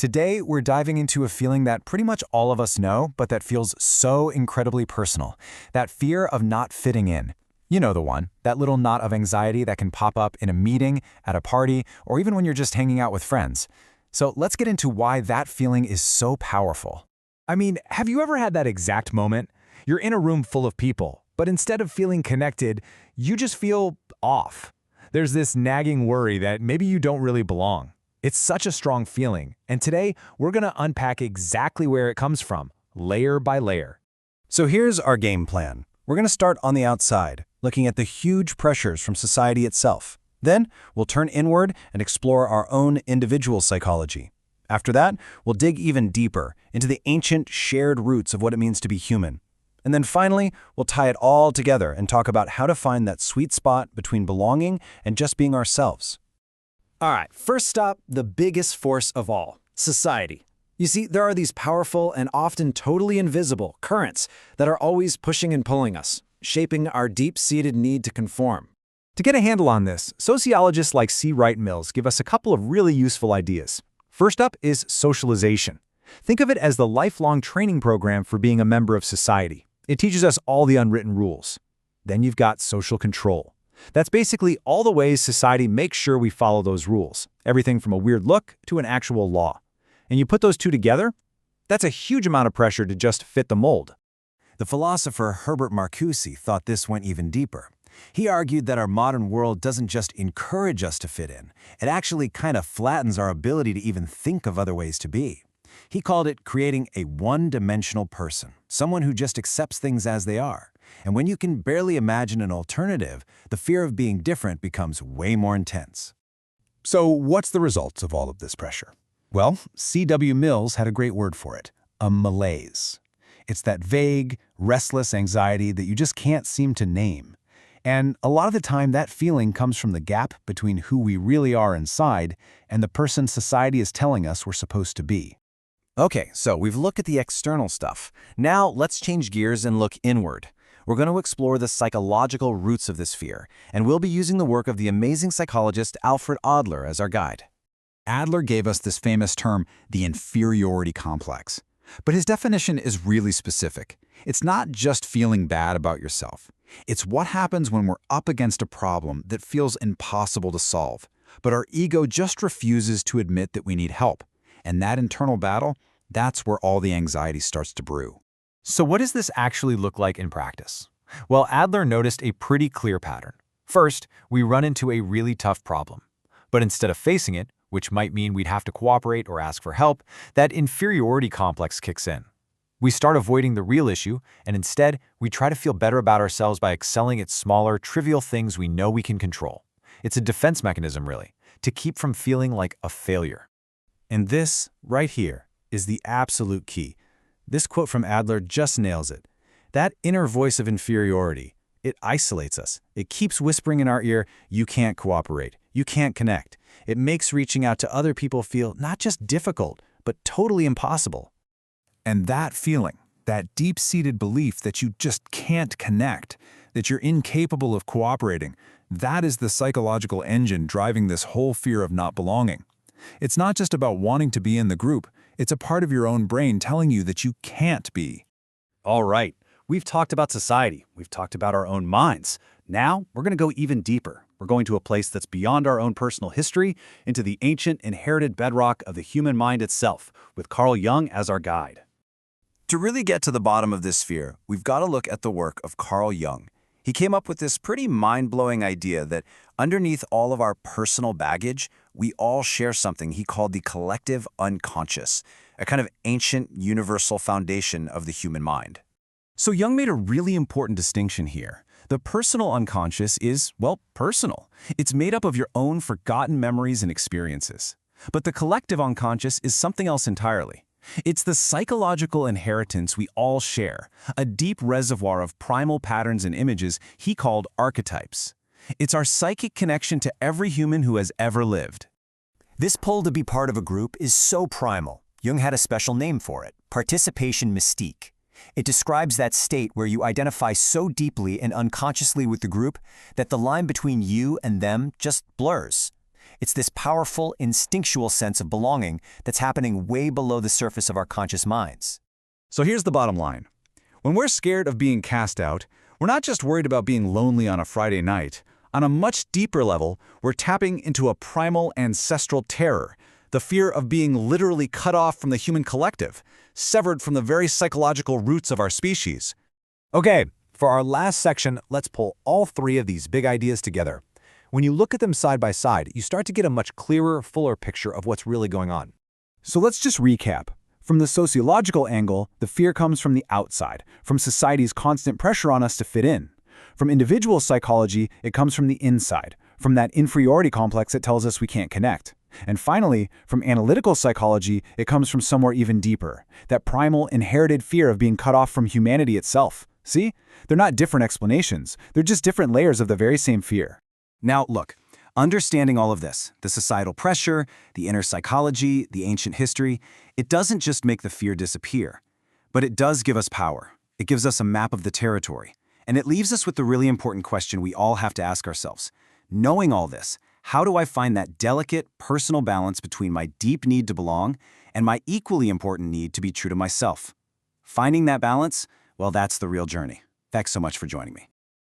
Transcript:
Today, we're diving into a feeling that pretty much all of us know, but that feels so incredibly personal. That fear of not fitting in. You know the one, that little knot of anxiety that can pop up in a meeting, at a party, or even when you're just hanging out with friends. So let's get into why that feeling is so powerful. I mean, have you ever had that exact moment? You're in a room full of people, but instead of feeling connected, you just feel off. There's this nagging worry that maybe you don't really belong. It's such a strong feeling, and today we're going to unpack exactly where it comes from, layer by layer. So here's our game plan. We're going to start on the outside, looking at the huge pressures from society itself. Then, we'll turn inward and explore our own individual psychology. After that, we'll dig even deeper into the ancient shared roots of what it means to be human. And then finally, we'll tie it all together and talk about how to find that sweet spot between belonging and just being ourselves. All right, first stop, the biggest force of all, society. You see, there are these powerful and often totally invisible currents that are always pushing and pulling us, shaping our deep-seated need to conform. To get a handle on this, sociologists like C. Wright Mills give us a couple of really useful ideas. First up is socialization. Think of it as the lifelong training program for being a member of society. It teaches us all the unwritten rules. Then you've got social control. That's basically all the ways society makes sure we follow those rules, everything from a weird look to an actual law. And you put those two together, that's a huge amount of pressure to just fit the mold. The philosopher Herbert Marcuse thought this went even deeper. He argued that our modern world doesn't just encourage us to fit in, it actually kind of flattens our ability to even think of other ways to be. He called it creating a one-dimensional person, someone who just accepts things as they are. And when you can barely imagine an alternative, the fear of being different becomes way more intense. So what's the result of all of this pressure? Well, C.W. Mills had a great word for it, a malaise. It's that vague, restless anxiety that you just can't seem to name. And a lot of the time that feeling comes from the gap between who we really are inside and the person society is telling us we're supposed to be. Okay, so we've looked at the external stuff. Now let's change gears and look inward. We're going to explore the psychological roots of this fear, and we'll be using the work of the amazing psychologist Alfred Adler as our guide. Adler gave us this famous term, the inferiority complex. But his definition is really specific. It's not just feeling bad about yourself. It's what happens when we're up against a problem that feels impossible to solve, but our ego just refuses to admit that we need help. And that internal battle, that's where all the anxiety starts to brew. So what does this actually look like in practice? Well, Adler noticed a pretty clear pattern. First, we run into a really tough problem. But instead of facing it, which might mean we'd have to cooperate or ask for help, that inferiority complex kicks in. We start avoiding the real issue, and instead, we try to feel better about ourselves by excelling at smaller, trivial things we know we can control. It's a defense mechanism, really, to keep from feeling like a failure. And this, right here, is the absolute key. This quote from Adler just nails it. That inner voice of inferiority, it isolates us. It keeps whispering in our ear, you can't cooperate, you can't connect. It makes reaching out to other people feel not just difficult, but totally impossible. And that feeling, that deep-seated belief that you just can't connect, that you're incapable of cooperating, that is the psychological engine driving this whole fear of not belonging. It's not just about wanting to be in the group, it's a part of your own brain telling you that you can't be. All right, we've talked about society, we've talked about our own minds. Now, we're going to go even deeper. We're going to a place that's beyond our own personal history, into the ancient, inherited bedrock of the human mind itself, with Carl Jung as our guide. To really get to the bottom of this fear, we've got to look at the work of Carl Jung. He came up with this pretty mind-blowing idea that underneath all of our personal baggage, we all share something he called the collective unconscious, a kind of ancient universal foundation of the human mind. So Jung made a really important distinction here. The personal unconscious is, well, personal. It's made up of your own forgotten memories and experiences. But the collective unconscious is something else entirely. It's the psychological inheritance we all share, a deep reservoir of primal patterns and images he called archetypes. It's our psychic connection to every human who has ever lived. This pull to be part of a group is so primal. Jung had a special name for it, participation mystique. It describes that state where you identify so deeply and unconsciously with the group that the line between you and them just blurs. It's this powerful, instinctual sense of belonging that's happening way below the surface of our conscious minds. So here's the bottom line. When we're scared of being cast out, we're not just worried about being lonely on a Friday night. On a much deeper level, we're tapping into a primal ancestral terror, the fear of being literally cut off from the human collective, severed from the very psychological roots of our species. Okay, for our last section, let's pull all three of these big ideas together. When you look at them side by side, you start to get a much clearer, fuller picture of what's really going on. So let's just recap. From the sociological angle, the fear comes from the outside, from society's constant pressure on us to fit in. From individual psychology, it comes from the inside, from that inferiority complex that tells us we can't connect. And finally, from analytical psychology, it comes from somewhere even deeper, that primal, inherited fear of being cut off from humanity itself. See? They're not different explanations. They're just different layers of the very same fear. Now, look, understanding all of this, the societal pressure, the inner psychology, the ancient history, it doesn't just make the fear disappear, but it does give us power. It gives us a map of the territory. And it leaves us with the really important question we all have to ask ourselves. Knowing all this, how do I find that delicate, personal balance between my deep need to belong and my equally important need to be true to myself? Finding that balance, well, that's the real journey. Thanks so much for joining me.